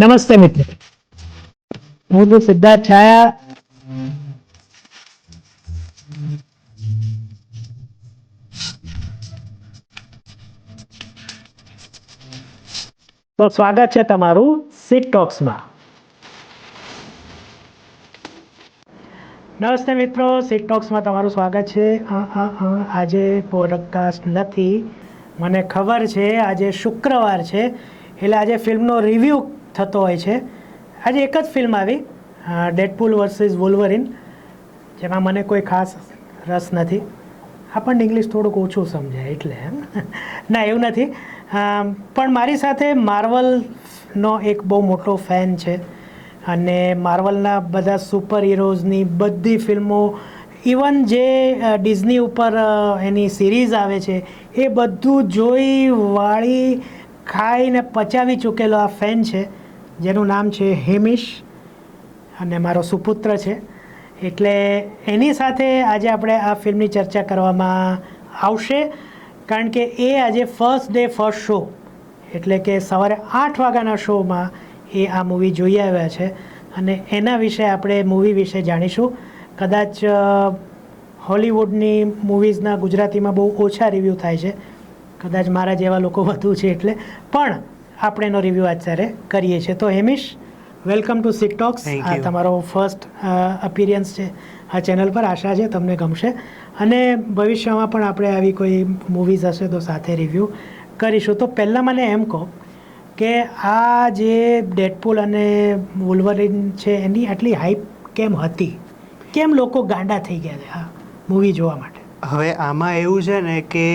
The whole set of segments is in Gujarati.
નમસ્તે મિત્રો, હું છું સિદ્ધાર્થ છાયા. તો સ્વાગત છે તમારું સિટ ટોક્સમાં. નમસ્તે મિત્રો, સિટ ટોક્સમાં તમારું સ્વાગત છે. આજે પોડકાસ્ટ નથી, મને ખબર છે. આજે શુક્રવાર છે એટલે આજે ફિલ્મનો રિવ્યૂ થતો હોય છે. આજે એક જ ફિલ્મ આવી, ડેડપૂલ વર્સિસ વુલ્વરીન, જેમાં મને કોઈ ખાસ રસ નથી. આપણને ઇંગ્લિશ થોડુંક ઓછું સમજાય એટલે ના, એવું નથી. પણ મારી સાથે માર્વલનો એક બહુ મોટો ફેન છે અને માર્વલના બધા સુપર હિરોઝની બધી ફિલ્મો, ઇવન જે ડિઝની ઉપર એની સિરીઝ આવે છે એ બધું જોઈ વાળી ખાઈને પચાવી ચૂકેલો આ ફેન છે, જેનું નામ છે હેમિશ અને મારો સુપુત્ર છે. એટલે એની સાથે આજે આપણે આ ફિલ્મની ચર્ચા કરવામાં આવશે, કારણ કે એ આજે ફર્સ્ટ ડે ફર્સ્ટ શો, એટલે કે સવારે 8 વાગ્યાના શોમાં એ આ મૂવી જોઈ આવ્યા છે અને એના વિશે આપણે મૂવી વિશે જાણીશું. કદાચ હોલિવૂડની મૂવીઝના ગુજરાતીમાં બહુ ઓછા રિવ્યૂ થાય છે, કદાચ મારા જેવા લોકો વધુ છે એટલે, પણ આપણે એનો રિવ્યૂ અત્યારે કરીએ છીએ. તો હેમિશ, વેલકમ ટુ સિટ ટોક્સ. આ તમારો ફર્સ્ટ અપિયરન્સ છે આ ચેનલ પર. આશા છે તમને ગમશે અને ભવિષ્યમાં પણ આપણે આવી કોઈ મૂવીઝ હશે તો સાથે રિવ્યૂ કરીશું. તો પહેલાં મને એમ કહો કે આ જે ડેડપૂલ અને વુલ્વરીન છે એની આટલી હાઈપ કેમ હતી? કેમ લોકો ગાંડા થઈ ગયા છે આ મૂવી જોવા માટે? હવે આમાં એવું છે ને કે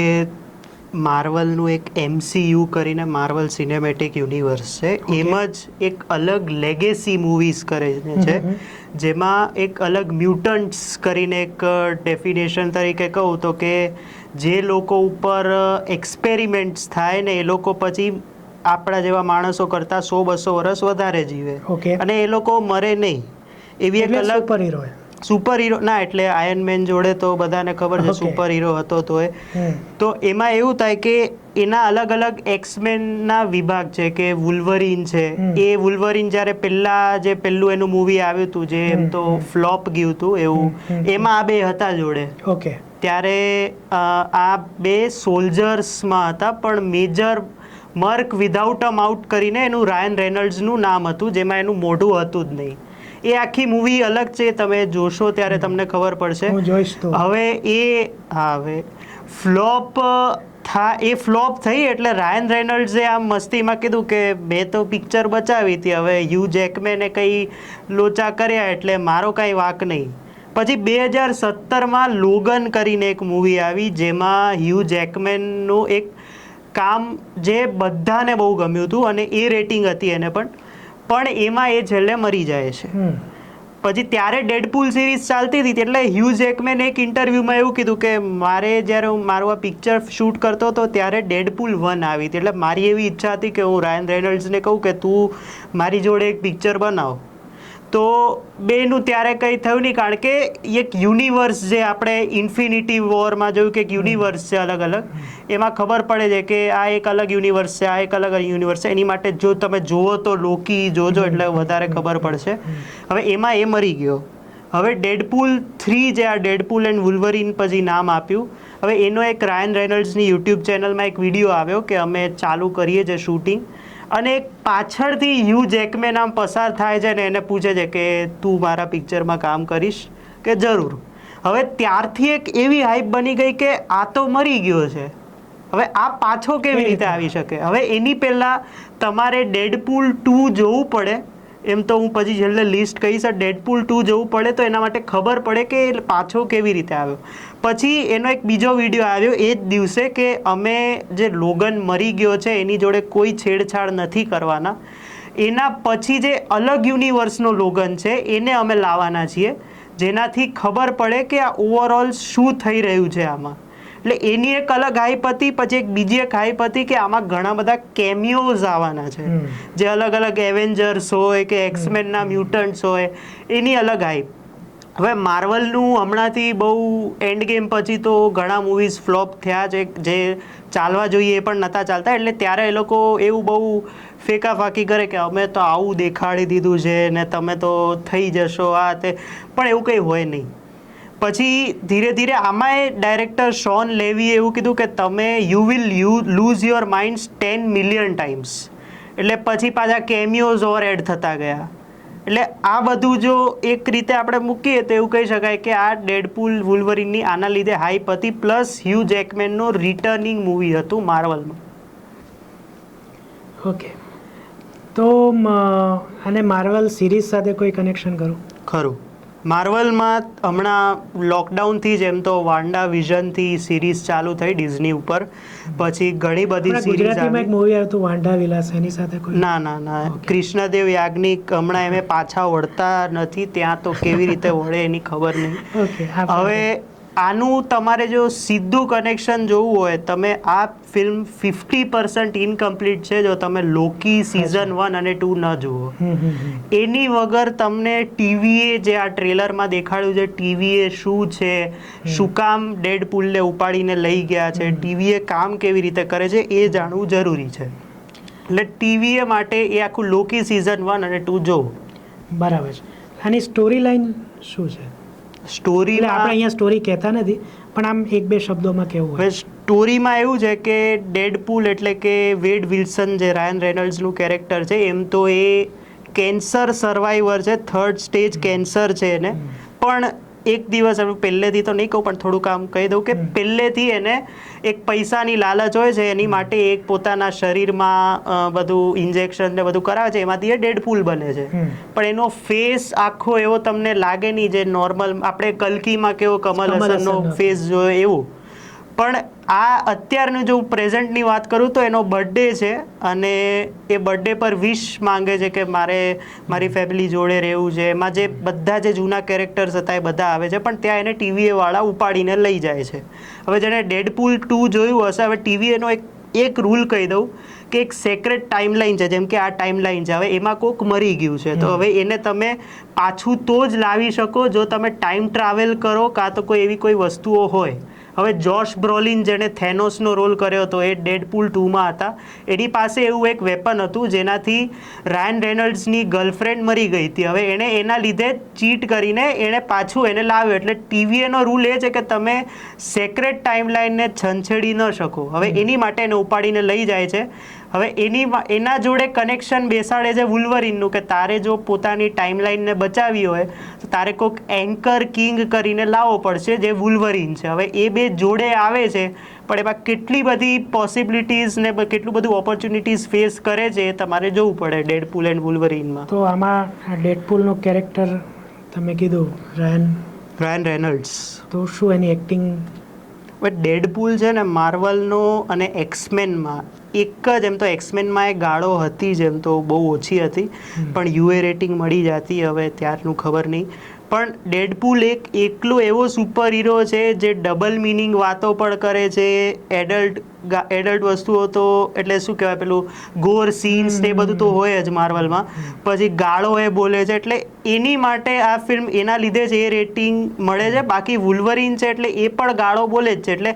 માર્વલનું એક MCU કરીને માર્વલ સિનેમેટિક યુનિવર્સ છે, એમ જ એક અલગ લેગેસી મૂવીઝ કરે છે, જેમાં એક અલગ મ્યુટન્ટ્સ કરીને એક ડેફિનેશન તરીકે કહું તો કે જે લોકો ઉપર એક્સપેરિમેન્ટ્સ થાય ને એ લોકો પછી આપણા જેવા માણસો કરતાં 100-200 વર્ષ વધારે જીવે અને એ લોકો મરે નહીં. એવી એક અલગ સુપર હીરો સુપર હીરો ના, એટલે આયર્ન મેન જોડે તો બધાને ખબર છે સુપર હીરો હતો તો એમાં એવું થાય કે એના અલગ અલગ એક્સમેનના વિભાગ છે કે વુલ્વરીન છે. એ વુલ્વરીન જ્યારે પહેલું એનું મૂવી આવ્યું હતું જે એમ તો ફ્લોપ ગયું હતું એવું, એમાં આ બે હતા જોડે. ત્યારે આ બે સોલ્જર્સમાં હતા, પણ મેજર મર્ક વિધાઉટ અ માઉટ કરીને એનું રાયન રેનલ્ડ્સનું નામ હતું, જેમાં એનું મોઢું હતું જ નહીં. એ આખી મૂવી અલગ છે, તમે જોશો ત્યારે તમને ખબર પડશે. હવે ફ્લોપ થઈ એટલે રાયન રેનલ્ડ્સે આમ મસ્તીમાં કીધું કે મેં તો પિક્ચર બચાવી હતી, હવે હ્યુ જેકમેને કંઈ લોચા કર્યા એટલે મારો કાંઈ વાંક નહીં. પછી 2017માં લોગન કરીને એક મૂવી આવી, જેમાં હ્યુ જેકમેનનું એક કામ જે બધાને બહુ ગમ્યું હતું અને એ રેટિંગ હતી એને પણ એમાં એ છેલ્લે મરી જાય છે. પછી ત્યારે ડેડપૂલ સિરીઝ ચાલતી હતી એટલે હ્યુ જેકમેન એક ઇન્ટરવ્યૂમાં એવું કીધું કે જ્યારે હું મારું આ પિક્ચર શૂટ કરતો હતો ત્યારે ડેડપૂલ 1 આવી હતી, એટલે મારી એવી ઈચ્છા હતી કે હું રાયન રેનલ્ડ્સને કહું કે તું મારી જોડે એક પિક્ચર બનાવ. તો બેનું ત્યારે કંઈ થયું નહીં, કારણ કે એક યુનિવર્સ, જે આપણે ઇન્ફિનિટી વોરમાં જોયું કે એક યુનિવર્સ છે અલગ અલગ, એમાં ખબર પડે છે કે આ એક અલગ યુનિવર્સ છે, આ એક અલગ યુનિવર્સ છે. એની માટે જો તમે જુઓ તો લોકી જોજો એટલે વધારે ખબર પડશે. હવે એમાં એ મરી ગયો. હવે ડેડપૂલ 3 જે આ ડેડપૂલ એન્ડ વુલ્વરીન પછી નામ આપ્યું. હવે એનો એક રાયન રેનલ્ડ્સની યુટ્યુબ ચેનલમાં એક વિડીયો આવ્યો કે અમે ચાલુ કરીએ છીએ શૂટિંગ, અને પાછળથી હ્યુ જેકમેન આમ પસાર થાય છે ને એને પૂછે છે કે તું મારા પિક્ચરમાં કામ કરીશ કે જરૂર. હવે ત્યારથી એક એવી હાઈપ બની ગઈ કે આ તો મરી ગયો છે, હવે આ પાછો કેવી રીતે આવી શકે? હવે એની પહેલાં તમારે ડેડપૂલ 2 જોવું પડે. એમ તો હું પછી છેલ્લે લિસ્ટ કહીશ. ડેડપૂલ 2 જોવું પડે તો એના માટે ખબર પડે કે પાછો કેવી રીતે આવ્યો. પછી એનો એક બીજો વિડીયો આવ્યો એ જ દિવસે કે અમે જે લોગન મરી ગયો છે એની જોડે કોઈ છેડછાડ નથી કરવાના, એના પછી જે અલગ યુનિવર્સનો લોગન છે એને અમે લાવવાના છીએ, જેનાથી ખબર પડે કે આ ઓવરઓલ શું થઈ રહ્યું છે આમાં. એટલે એની એક અલગ હાઈપ હતી. પછી એક બીજી એક હાઈપ હતી કે આમાં ઘણા બધા કેમિયોઝ આવવાના છે, જે અલગ અલગ એવેન્જર્સ હોય કે એક્સમેનના મ્યુટન્ટ્સ હોય, એની અલગ હાઈપ. હવે માર્વલનું હમણાંથી બહુ એન્ડ ગેમ પછી તો ઘણા મૂવીઝ ફ્લોપ થયા છે, જે ચાલવા જોઈએ એ પણ નહોતા ચાલતા, એટલે ત્યારે એ લોકો એવું બહુ ફેંકાફાકી કરે કે અમે તો આવું દેખાડી દીધું છે ને તમે તો થઈ જશો આ તે, પણ એવું કંઈ હોય નહીં. પછી ધીરે ધીરે આમાંય ડાયરેક્ટર શોન લેવીએ એવું કીધું કે તમે you loose your minds 10 million times. એટલે પછી પાછા કેમિયોઝ ઓર એડ થતા ગયા. એટલે આ બધું જો એક રીતે આપણે મૂકીએ તો એવું કહી શકાય કે આ ડેડપૂલ વુલ્વરીનની આના લીધે હાઈપ હતી, પ્લસ હ્યુ જેકમેનનો રિટર્નિંગ મૂવી હતું માર્વલમાં. ઓકે, તો આને માર્વલ સિરીઝ સાથે કોઈ કનેક્શન કરું? ખરું. માર્વલમાં હમણાં લોકડાઉનથી જ એમ તો વાન્ડા વિઝનથી સિરીઝ ચાલુ થઈ ડિઝની ઉપર, પછી ઘણી બધી સિરીઝ ગુજરાતીમાં એક મૂવી આવ્યું હતું વાંડા વિલાસ, એની સાથે કોઈ? ના કૃષ્ણદેવ યાજ્ઞિક હમણાં એમે પાછા વળતા નથી, ત્યાં તો કેવી રીતે વળે એની ખબર નહીં. ઓકે, હવે આનું તમારે જો સીધું કનેક્શન જોવું હોય, તમે આ ફિલ્મ 50% ઇનકમ્પ્લીટ છે જો તમે લોકી સિઝન 1 અને 2 ન જુઓ. એની વગર તમને ટીવીએ જે આ ટ્રેલરમાં દેખાડ્યું છે, ટીવીએ શું છે, શું કામ ડેડપૂલને ઉપાડીને લઈ ગયા છે, ટીવીએ કામ કેવી રીતે કરે છે એ જાણવું જરૂરી છે. એટલે ટીવીએ માટે એ આખું લોકી સિઝન 1 અને 2 જોવો. બરાબર છે. આની સ્ટોરી લાઈન શું છે? સ્ટોરી આપણે અહીંયા સ્ટોરી કહેતા નથી, પણ આમ એક બે શબ્દોમાં કેવું હોય? સ્ટોરીમાં એવું છે કે ડેડપૂલ એટલે કે વેડ વિલ્સન જે રાયન રેનોલ્ડ્સનું કેરેક્ટર છે, એમ તો એ કેન્સર સર્વાઈવર છે, 3rd સ્ટેજ કેન્સર છે એને. પણ એક દિવસ હવે પહેલેથી તો નહીં કહું પણ થોડુંક આમ કહી દઉં કે પહેલેથી એને એક પૈસાની લાલચ હોય છે, એની માટે એક પોતાના શરીરમાં બધું ઇન્જેક્શન ને બધું કરાવે છે, એમાંથી એ ડેડપૂલ બને છે. પણ એનો ફેસ આખો એવો તમને લાગે નહીં જે નોર્મલ આપણે કલ્કીમાં કેવો કમલ હસનનો ફેસ જોયો એવું. પણ આ અત્યારનું જો પ્રેઝન્ટની વાત કરું તો એનો બર્થડે છે અને એ બર્થડે પર વિશ માંગે છે કે મારે મારી ફેમિલી જોડે રહેવું છે. એમાં જે બધા જે જૂના કેરેક્ટર્સ હતા એ બધા આવે છે, પણ ત્યાં એને ટીવીએવાળા ઉપાડીને લઈ જાય છે. હવે જેને ડેડપૂલ 2 જોયું હશે, હવે ટીવીએનો એક રૂલ કહી દઉં કે એક સેક્રેટ ટાઈમલાઈન છે, જેમ કે આ ટાઈમલાઈન છે, હવે એમાં કોક મરી ગયું છે તો હવે એને તમે પાછું તો જ લાવી શકો જો તમે ટાઈમ ટ્રાવેલ કરો કાં તો કોઈ એવી કોઈ વસ્તુઓ હોય. હવે જોશ બ્રોલિન જેણે થેનોસનો રોલ કર્યો હતો એ ડેડપૂલ 2માં હતા, એની પાસે એવું એક વેપન હતું જેનાથી રાયન રેનોલ્ડ્સની ગર્લફ્રેન્ડ મરી ગઈ હતી. હવે એણે એના લીધે ચીટ કરીને એણે પાછું એને લાવ્યો. એટલે ટીવીએનો રૂલ એ છે કે તમે સેક્રેટ ટાઈમલાઈનને છંછેડી ન શકો. હવે એની માટે એને ઉપાડીને લઈ જાય છે. હવે એના જોડે કનેક્શન બેસાડે છે વુલ્વરીનનું કે તારે જો પોતાની ટાઈમલાઈનને બચાવી હોય તો તારે કોઈક એન્કર કિંગ કરીને લાવવો પડશે જે વુલ્વરીન છે. હવે એ બે જોડે આવે છે, પણ એમાં કેટલી બધી પોસિબિલિટીઝ ને કેટલું બધું ઓપોર્ચ્યુનિટીઝ ફેસ કરે છે એ તમારે જોવું પડે ડેડપૂલ એન્ડ વુલ્વરીનમાં. તો આમાં ડેડપૂલનું કેરેક્ટર તમે કીધું રાયન રેનોલ્ડ્સ, તો શું એની એક્ટિંગ? ડેડપૂલ છે ને માર્વલનો અને એક્સમેનમાં એક જ, એમ તો એક્સમેનમાં એ ગાળો હતી જ, એમ તો બહુ ઓછી હતી પણ યુએ રેટિંગ મળી જતી, હવે ત્યારનું ખબર નહીં. પણ ડેડપૂલ એકલો એવો સુપર હીરો છે જે ડબલ મિનિંગ વાતો પણ કરે છે. એડલ્ટ વસ્તુઓ તો એટલે શું કહેવાય, પેલું ગોર સીન્સ ને એ બધું તો હોય જ માર્વલમાં, પછી ગાળો એ બોલે છે. એટલે એની માટે આ ફિલ્મ એના લીધે જ એ રેટિંગ મળે છે. બાકી વુલ્વરીન છે એટલે એ પણ ગાળો બોલે જ છે. એટલે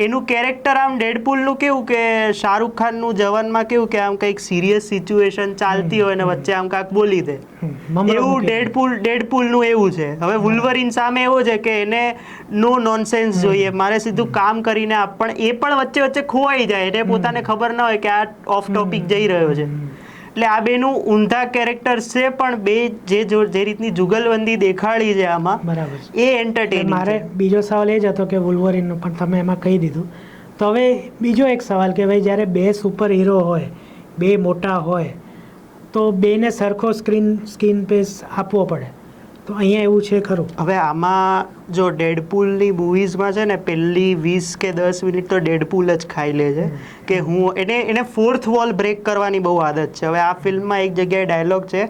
એનું કેરેક્ટર આમ ડેડપૂલનું કેવું કે શાહરૂખ ખાનનું જવાનમાં કેવું કે આમ કંઈક સિરિયસ સિચ્યુએશન ચાલતી હોય ને વચ્ચે આમ કાંઈક બોલી દે, એવું ડેડપૂલનું એવું છે. હવે વુલ્વરીન સામે એવો છે કે એને નો નોનસેન્સ જોઈએ, મારે સીધું કામ કરીને આપ, પણ એ પણ વચ્ચે વચ્ચે ખોવાઈ જાય, એને પોતાને ખબર ના હોય કે આ ઓફ ટોપિક જઈ રહ્યો છે. એટલે આ બેનું ઊંધા કેરેક્ટર્સ છે, પણ બે જે રીતની જુગલબંધી દેખાડી છે આમાં, બરાબર, એ એન્ટરટેનિંગ. મારે બીજો સવાલ એ જ હતો કે વુલ્વરીનનો, પણ તમે એમાં કહી દીધું. તો હવે બીજો એક સવાલ કે ભાઈ જ્યારે બે સુપર હીરો હોય, બે મોટા હોય, તો બેને સરખો સ્ક્રીન સ્પેસ આપવો પડે, તો અહીંયા એવું છે ખરું? હવે આમાં જો ડેડપૂલની મૂવીઝમાં છે ને પહેલી 20 કે 10 મિનિટ તો ડેડપૂલ જ ખાઈ લે છે કે હું એને ફોર્થ વોલ બ્રેક કરવાની બહુ આદત છે. હવે આ ફિલ્મમાં એક જગ્યાએ ડાયલોગ છે,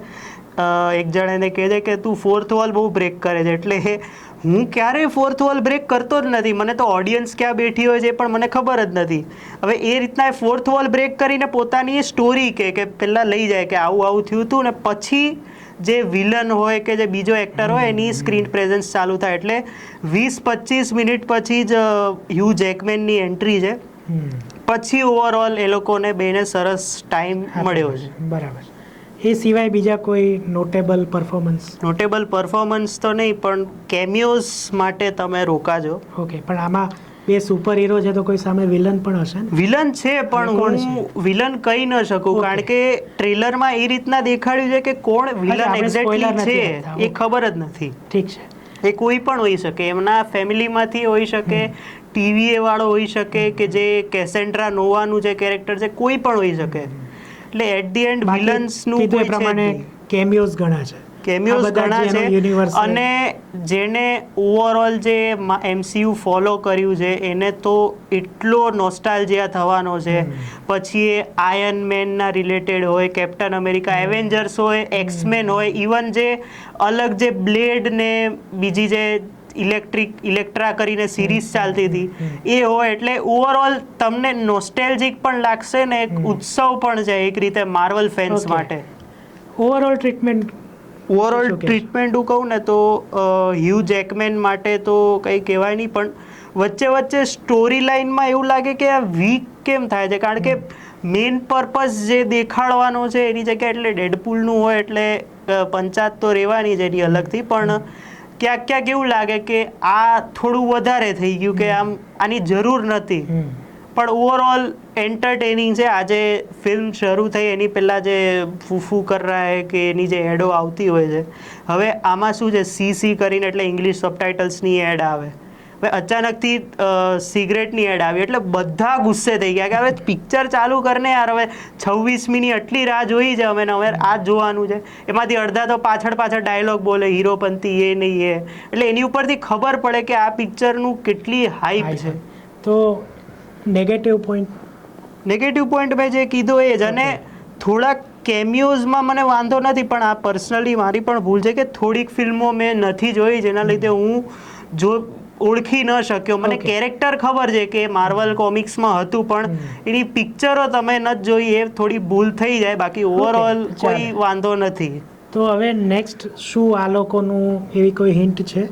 એક જણ એને કહે છે કે તું ફોર્થ વોલ બહુ બ્રેક કરે છે. એટલે હું ક્યારેય ફોર્થ વોલ બ્રેક કરતો જ નથી, મને તો ઓડિયન્સ ક્યાં બેઠી હોય છે પણ મને ખબર જ નથી. હવે એ રીતના એ ફોર્થ વોલ બ્રેક કરીને પોતાની સ્ટોરી કે પહેલાં લઈ જાય કે આવું થયું હતું, ને પછી જે વિલન હોય કે જે બીજો એક્ટર હોય એની સ્ક્રીન પ્રેઝન્સ ચાલુ થાય. એટલે 20-25 મિનિટ પછી જ હ્યુ જેકમેનની એન્ટ્રી છે. પછી ઓવરઓલ એ લોકોને બેને સરસ ટાઈમ મળ્યો છે. બરાબર. એ સિવાય બીજા કોઈ નોટેબલ પરફોર્મન્સ? નોટેબલ પરફોર્મન્સ તો નહીં, પણ કેમિયોઝ માટે તમે રોકાજો. ઓકે, પણ આમાં બે સુપર હીરો છે તો કોઈ સામે વિલન પણ હશે ને? વિલન છે, પણ કોણ હું વિલન કહી ન શકું, Okay. કારણ કે ટ્રેલરમાં એ રીતના દેખાડ્યું છે કે કોણ વિલન આપણે spoiler એક્ઝેક્ટલી નથી છે આપતા. એ ખબર જ નથી. ઠીક છે. એ કોઈ પણ હોઈ શકે, એમના ફેમિલીમાંથી હોઈ શકે, ટીવીએ વાળો હોઈ શકે, કે જે કેસેન્ડ્રા નોવાનું જે કેરેક્ટર છે કોઈ પણ હોઈ શકે. એટલે એટ ધી એન્ડ વિલન્સનું કીધું એ કોઈ છે જ પ્રમાણે નહીં. કેમિયોઝ ઘણા છે. કેમિયોઝ આ બધા ઘણા જે એનો છે, universe છે. અને જેને ઓવરઓલ જે MCU ફોલો કર્યું છે એને તો એટલો નોસ્ટાલ્જિયા થવાનો છે. પછી એ આયર્ન મેનના રિલેટેડ હોય, કેપ્ટન અમેરિકા, એવેન્જર્સ હોય, એક્સમેન હોય, ઇવન જે અલગ જે બ્લેડ ને બીજી જે ઇલેક્ટ્રા કરીને સિરીઝ ચાલતી હતી એ હોય. એટલે ઓવરઓલ તમને નોસ્ટેલ્જિક પણ લાગશે ને એક ઉત્સવ પણ છે એક રીતે માર્વલ ફેન્સ Okay. માટે. ઓવરઓલ ટ્રીટમેન્ટ ઓવરઓલ શું કહેશો? ટ્રીટમેન્ટ હું કહું ને તો હ્યુ જેકમેન માટે તો કંઈ કહેવાય નહીં, પણ વચ્ચે વચ્ચે સ્ટોરી લાઇનમાં એવું લાગે કે આ વીક કેમ થાય છે, કારણ કે મેઇન પર્પઝ જે દેખાડવાનો છે એની જગ્યાએ એટલે ડેડપૂલનું હોય એટલે પંચાયત તો રહેવાની જ એની અલગથી, પણ ક્યાંક ક્યાંક એવું લાગે કે આ થોડું વધારે થઈ ગયું, કે આની જરૂર નથી. પણ ઓવરઓલ એન્ટરટેનિંગ છે. આજે ફિલ્મ શરૂ થઈ એની પહેલાં જે ફૂફુ કર રહા હે કે એની જે એડો આવતી હોય છે, હવે આમાં શું છે, CC કરીને એટલે ઇંગ્લિશ સબટાઇટલ્સની એડ આવે. હવે અચાનકથી સિગરેટની એડ આવી એટલે બધા ગુસ્સે થઈ ગયા કે હવે પિક્ચર ચાલુ કરને યાર, હવે 26મીની આટલી રાહ જોઈ છે અમે ને હવે આ જ જોવાનું છે. એમાંથી અડધા તો પાછળ ડાયલોગ બોલે, હીરોપંતી એ નહીં એ, એટલે એની ઉપરથી ખબર પડે કે આ પિક્ચરનું કેટલી હાઈપ છે. તો નેગેટિવ પોઈન્ટ? નેગેટિવ પોઈન્ટ મેં જે કીધું એ જ, અને થોડાક કેમિયોઝમાં મને વાંધો નથી, પણ આ પર્સનલી મારી પણ ભૂલ છે કે થોડીક ફિલ્મો મેં નથી જોઈ જેના લીધે હું ઓળખી ન શક્યો. મને Okay. કેરેક્ટર ખબર છે કે માર્વલ કોમિક્સમાં હતું, પણ એની પિક્ચરો તમે નથી જોઈ એ થોડી ભૂલ થઈ જાય, બાકી ઓવરઓલ ચાલે. કોઈ વાંધો નથી. તો હવે નેક્સ્ટ શું આ લોકોનું એવી કોઈ હિન્ટ છે?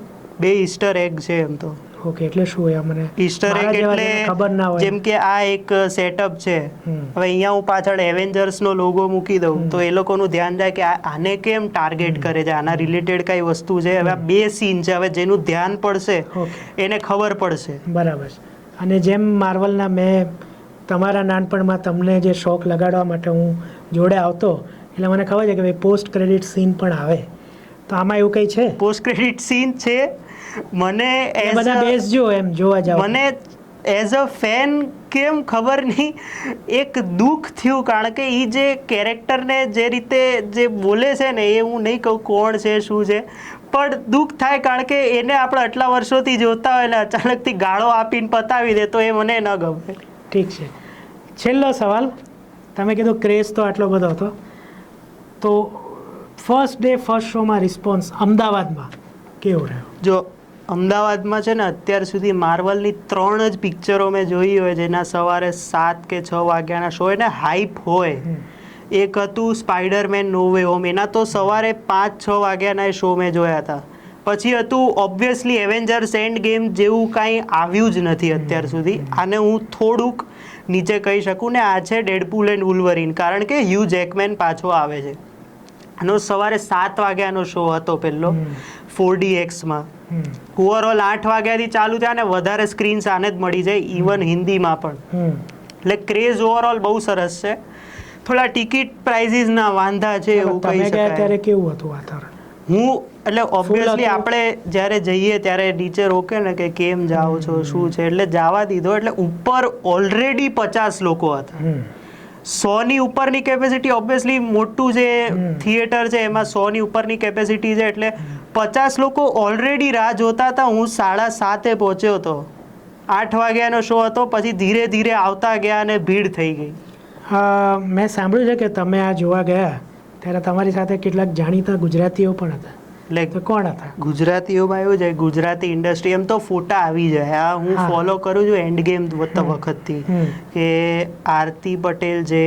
2 ઈસ્ટર એગ છે એમ તો. ઓકે, એટલે શું એ મને ઈસ્ટર મારા એગ જેવા જેને ખબર ના એટલે હોય. જેમ કે આ એક સેટઅપ છે. હમ. હવે અહીંયા હું પાછળ એવેન્જર્સનો લોગો મૂકી દઉં તો એ લોકોનું ધ્યાન જાય કે આને કેમ ટાર્ગેટ કરે છે, આના રિલેટેડ કઈ વસ્તુ છે. હવે આ 2 સીન છે, હવે જેનું ધ્યાન પડશે Okay. એને ખબર પડશે. બરાબર છે. અને જેમ માર્વલના મેં તમારા નાનપણમાં તમને જે શોખ લગાડવા માટે હું જોડે આવતો, એટલે મને ખબર છે કે ભાઈ પોસ્ટ ક્રેડિટ સીન પણ આવે, તો આમાં એવું કંઈ છે? પોસ્ટ ક્રેડિટ સીન છે. મને એ બધા બેસજો એમ જોવા જાવ. મને એઝ અ ફેન કેમ ખબર નહીં એક દુઃખ થયું, કારણ કે એ જે કેરેક્ટરને જે રીતે જે બોલે છે ને એ હું નહીં કહું કોણ છે શું છે, પણ દુઃખ થાય કારણ કે એને આપણે આટલા વર્ષોથી જોતા હોય ને અચાનકથી ગાળો આપીને પતાવી દે તો એ મને ન ગમે. ઠીક છે. છેલ્લો સવાલ, તમે કીધું ક્રેઝ તો આટલો બધો હતો, તો ફર્સ્ટ ડે ફર્સ્ટ શોમાં રિસ્પોન્સ અમદાવાદમાં કેવો રહ્યો? જો અમદાવાદમાં છે ને અત્યાર સુધી માર્વલની 3 જ પિક્ચરો મેં જોઈ હોય જેના સવારે 7 કે 6 વાગ્યાના શો એને હાઈપ હોય. એક હતું સ્પાઈડરમેન નો વે હોમ, એના તો સવારે 5-6 વાગ્યાના શો મેં જોયા હતા. પછી હતું ઓબ્વિયસલી એવેન્જર્સ એન્ડ ગેમ જેવું કાંઈ આવ્યું જ નથી અત્યાર સુધી. આને હું થોડુંક નીચે કહી શકું ને આ છે ડેડપૂલ એન્ડ વુલ્વરીન, કારણ કે હ્યુ જેકમેન પાછો આવે છે. આનો સવારે 7 વાગ્યાનો શો હતો પહેલો 4DXમાં. ઓવરઓલ 8 વાગ્યાથી ચાલુ થયા ને વધારે સ્ક્રીન્સ આને જ મળી જાય, ઇવન હિન્દીમાં પણ. એટલે ક્રેઝ ઓવરઓલ બહુ સરસ છે. થોડા ટિકિટ પ્રાઇઝીસના વાંધા છે એવું કહી તમે ગયા શકાય. ત્યારે કેવું હતું વાતાવરણ? હું એટલે ઓબ્વિયસલી હતું? આપણે જ્યારે જઈએ ત્યારે નીચે રોકે ને કે કેમ જાઓ છો શું છે, એટલે જવા દીધો. એટલે ઉપર ઓલરેડી 50 લોકો હતા. 100ની ઉપરની કેપેસિટી, ઓબ્વિયસલી મોટું જે થિયેટર છે એમાં 100ની ઉપરની કેપેસિટી છે, એટલે 50 લોકો ઓલરેડી રાહ જોતા હતા. હું 7:30 પહોંચ્યો હતો. 8 વાગ્યાનો શો હતો, પછી ધીરે ધીરે આવતા ગયા અને ભીડ થઈ ગઈ. મેં સાંભળ્યું છે કે તમે આ જોવા ગયા ત્યારે તમારી સાથે કેટલાક જાણીતા ગુજરાતીઓ પણ હતા. એટલે તો કોણ હતા? ગુજરાતીઓમાં એવું છે, ગુજરાતી ઇન્ડસ્ટ્રી એમ તો ફોટા આવી જાય. આ હું હા. ફોલો કરું છું એન્ડ ગેમ વખતથી, હમ. કે આરતી પટેલ જે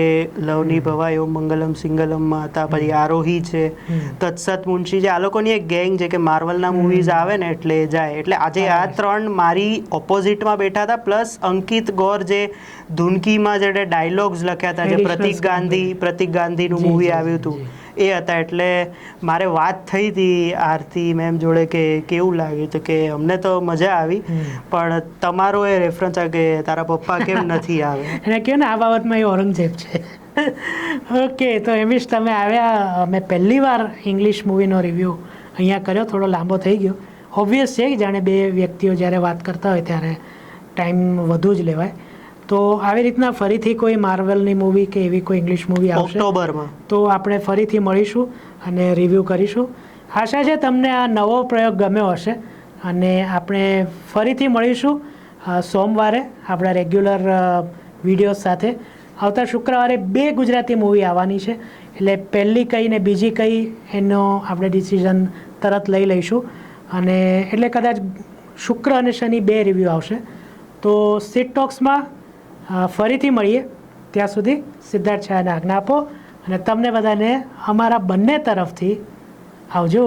લવની ભવાયો મંગલમ સિંગલમમાં હતા, પછી આરોહી છે, હમ. તત્સત મુનશી છે, આ લોકોની એક ગેંગ છે કે માર્વલના મૂવીઝ આવે ને એટલે જાય. એટલે આજે આ બરાબર. 3 મારી ઓપોઝિટમાં બેઠા હતા. પ્લસ અંકિત ગોર જે ધૂનકીમાં જે ડાયલોગ્સ લખ્યા હતા, જે Additional પ્રતિક ગાંધીનું જી, મૂવી જી, આવ્યું જી, હતું એ હતા. એટલે મારે વાત થઈ હતી આરતી મેમ જોડે કે કેવું લાગ્યું, તો કે અમને તો મજા આવી, પણ તમારો એ રેફરન્સ આ કે તારા પપ્પા કેમ નથી આવ્યા. એને કહ્યું ને આ બાબતમાં એ ઔરંગઝેબ છે. ઓકે, તો એમિશ તમે આવ્યા. મેં પહેલી વાર ઇંગ્લિશ મૂવીનો રિવ્યૂ અહીંયા કર્યો, થોડો લાંબો થઈ ગયો. ઓબ્વિયસ છે કે જાણે બે વ્યક્તિઓ જ્યારે વાત કરતા હોય ત્યારે ટાઈમ વધુ જ લેવાય. તો આવી રીતના ફરીથી કોઈ માર્વલની મૂવી કે એવી કોઈ ઇંગ્લિશ મૂવી આવશે ઓક્ટોબરમાં તો આપણે ફરીથી મળીશું અને રિવ્યૂ કરીશું. આશા છે તમને આ નવો પ્રયોગ ગમ્યો હશે અને આપણે ફરીથી મળીશું સોમવારે આપણા રેગ્યુલર વિડીયોઝ સાથે. આવતા શુક્રવારે 2 ગુજરાતી મૂવી આવવાની છે, એટલે પહેલી કઈ ને બીજી કઈ એનો આપણે ડિસિઝન તરત લઈ લઈશું. અને એટલે કદાચ શુક્ર અને શનિ 2 રિવ્યૂ આવશે. તો સીટ ટોક્સમાં ફરીથી મળીએ. ત્યાં સુધી સિદ્ધાર્થ શાહને આજ્ઞા આપો અને તમને બધાને અમારા બંને તરફથી આવજો.